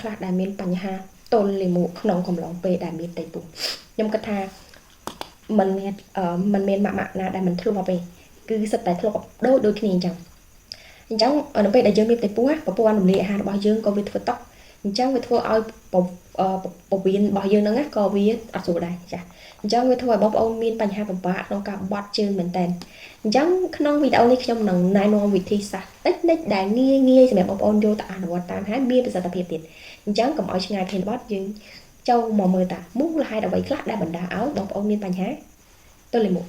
ខ្លះដែលមានបញ្ហាទល់លាមកក្នុងកំឡុងពេលដែលមានដីពុះខ្ញុំគិតថាมันមានម៉ាក់ណាដែលមិនធ្លាប់ទេគឺសិតតែធ្លាប់ដូចគ្នាអញ្ចឹងនៅពេលដែលយើងមានដីពុះប្រព័ន្ធរំលាយអាហាររបស់យើងក៏វាធ្វើតក់អញ្ចឹងវាធ្វើឲ្យពវៀនរបស់យើងហ្នឹងក៏វាអត់ស្រួលដែរចាអញ្ចឹងវាធ្វើឲ្យបងប្អូនមានបញ្ហាពិបាកក្នុងការបត់ជើងមែនតើអញ្ចឹងក្នុងវីដេអូនេះខ្ញុំនឹងណែនាំវិធីសាស្ត្រតិចដែលងាយសម្រាប់បងប្អូនយកទៅអនុវត្តតាមហើយមានប្រសិទ្ធភាពទៀតអញ្ចឹងកុំឲ្យឆ្ងាយពីបត់យើងចូលមកមើលតាមូលហេតុអ្វីខ្លះដែលបណ្ដាលឲ្យបងប្អូនមានបញ្ហាទល់លាមក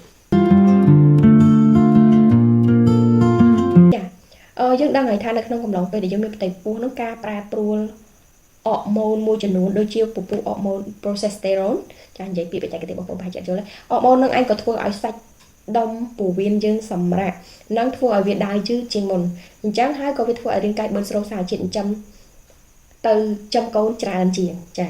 យើងដឹងហើយថានៅក្នុងកំឡុងពេលដែលយើងមានផ្ទៃពោះនោះការប្រែប្រួលអរម៉ូនមួយចំនួនដូចជាពពុះអរម៉ូន progesterone ចានិយាយពីបច្ចេកទេសបងប្អូនប្រហែលជាយល់អរម៉ូននឹងឯងក៏ធ្វើឲ្យសាច់ដុំពោះវៀនយើងសម្រាកនិងធ្វើឲ្យវាដើរយឺតជាងមុនអញ្ចឹងហើយក៏វាធ្វើឲ្យរាងកាយបឺតស្រូបសារជាតិចិញ្ចឹមទៅចំកូនច្រើនជាងចា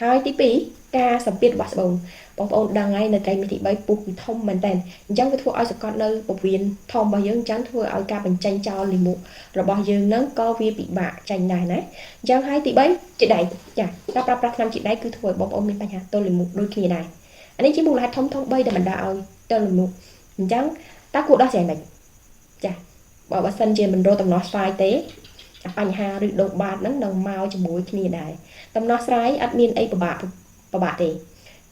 ហើយទី2ការសម្ពាធរបស់ស្បូនបងប្អូនដឹងហើយនៅត្រីមាសទី3ពុះវាធំមែនតើអញ្ចឹងវាធ្វើឲ្យសង្កត់នៅពោះវៀនធំរបស់យើងអញ្ចឹងធ្វើឲ្យការបញ្ចេញចោលលាមករបស់យើងនឹងក៏វាពិបាកចេញដែរណាអញ្ចឹងហើយទី3ជាដៃចាការប្រើប្រាស់ថ្នាំជាដៃគឺធ្វើឲ្យបងប្អូនមានបញ្ហាទល់លាមកដូចគ្នាដែរអានេះជាមូលហេតុធំ3ដែលបណ្ដាលឲ្យទល់លាមកអញ្ចឹងតើគួរដោះស្រាយមិនចាបើសិនជាមិនរកដំណោះស្រាយទេបញ្ហាឬដុសបាតហ្នឹងនឹងមកជាមួយគ្នាដែរដំណោះស្រាយអត់មានអីពិបាកទេ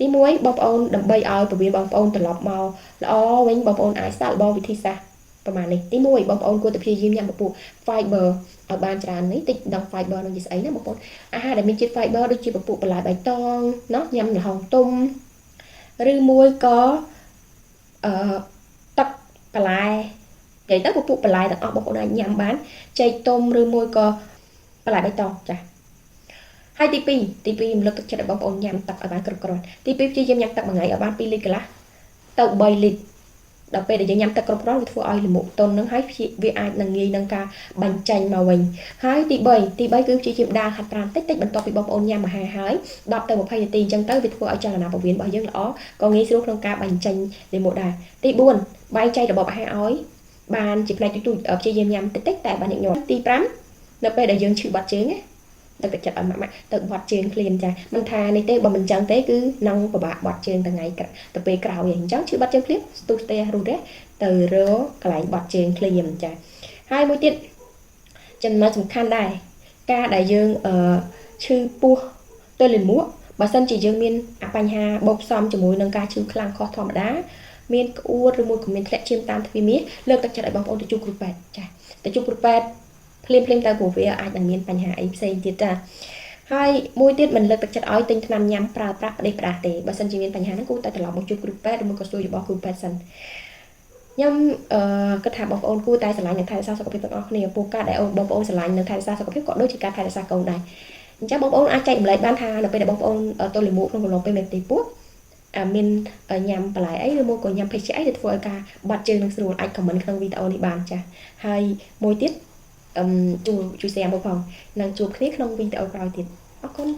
ទី1បងប្អូនដើម្បីឲ្យពវៀនបងប្អូនត្រឡប់មកល្អវិញបងប្អូនអាចសាកល្បងវិធីសាស្ត្រប្រហែលនេះទី1បងប្អូនគួរតែព្យាយាមញ៉ាំពពុះ fiber ឲ្យបានច្រើននេះតិចដល់ fiber នឹងជាស្អីណាបងប្អូនអាហារដែលមានជាតិ fiber ដូចជាពពុះបន្លែបៃតងណោះញ៉ាំល្ហុងទុំឬមួយក៏ទឹកបន្លែនិយាយទៅពពុះបន្លែទាំងអស់បងប្អូនអាចញ៉ាំបានចេកទុំឬមួយក៏បន្លែបៃតងចាហើយទី2ខ្ញុំលើកទឹកចិត្តឲ្យបងប្អូនញ៉ាំទឹកឲ្យបានគ្រប់គ្រាន់ទី2ព្យាយាមញ៉ាំទឹកមួយថ្ងៃឲ្យបាន2លីត្រកន្លះទៅ3លីត្រដល់ពេលដែលយើងញ៉ាំទឹកគ្រប់គ្រាន់វាធ្វើឲ្យលាមកទន់នឹងហើយវាអាចនឹងងាយនឹងការបញ្ចេញមកវិញហើយទី3គឺព្យាយាមដើរហាត់ប្រាណតិចបន្ទាប់ពីបងប្អូនញ៉ាំអាហារហើយ10ទៅ20នាទីអញ្ចឹងទៅវាធ្វើឲ្យចលនាពោះវៀនរបស់យើងល្អក៏ងាយស្រួលក្នុងការបញ្ចេញលាមកដែរទី4បែងចែករបបអាហារឲ្យបានជាផ្នែកទូចព្យាយាមញ៉ាំតិចតែបានញឹកញាប់ទី5នៅពេលដែលយើងឈឺបាត់ជើងណាទឹកចិត្តឲ្យម៉ាក់ទៅបាត់ជើងឃ្លានចាមិនថានេះទេបើមិនចឹងទេគឺនឹងពិបាកបាត់ជើងថ្ងៃទៅពេលក្រោយអញ្ចឹងឈឺបាត់ជើងឃ្លានស្ទុះស្ទះរូតទៅរកកន្លែងបាត់ជើងឃ្លានចាហើយមួយទៀតចំណុចសំខាន់ដែរការដែលយើងឈឺពោះទល់លាមកបើសិនជាយើងមានបញ្ហាបោកផ្សំជាមួយនឹងការឈឺខ្លាំងខុសធម្មតាមានក្អួតឬមួយក៏មានធ្លាក់ឈាមតាមទ្វារមាសលើកទឹកចិត្តឲ្យបងប្អូនទៅជួបគ្រូពេទ្យចាទៅជួបគ្រូពេទ្យភ្លាមទៅព្រោះវាអាចនឹងមានបញ្ហាអីផ្សេងទៀតចាហើយមួយទៀតមិនលើកទឹកចិត្តឲ្យទិញថ្នាំញ៉ាំប្រើប្រាស់ផ្ដេសផ្ដាសទេបើសិនជាមានបញ្ហាហ្នឹងគួរតែត្រឡប់មកជួបគ្រូពេទ្យឬមកក៏សួររបស់គ្រូពេទ្យសិនខ្ញុំគិតថាបងប្អូនគួរតែស្រឡាញ់នឹងថែរក្សាសុខភាពទាំងអស់គ្នាព្រោះការដែលបងប្អូនស្រឡាញ់នឹងថែរក្សាសុខភាពក៏ដូចជាការថែរក្សាកូនដែរអញ្ចឹងបងប្អូនអាចចែករំលែកបានថានៅពេលដែលបងប្អូនទល់លាមកក្នុងកំឡុងពេលមានទីពោះមានញ៉ាំបន្លែអីឬមកក៏ញ៉ាំភេសជ្ជៈអីដែលធ្វើឲ្យការបាត់ជើងនឹងស្រួលអាចខមមិនក្នុងវីដេអូនេះបានចាហើយមួយទៀតជួយ share មកផងនឹងជួបគ្នាក្នុងវីដេអូក្រោយទៀតអរគុណ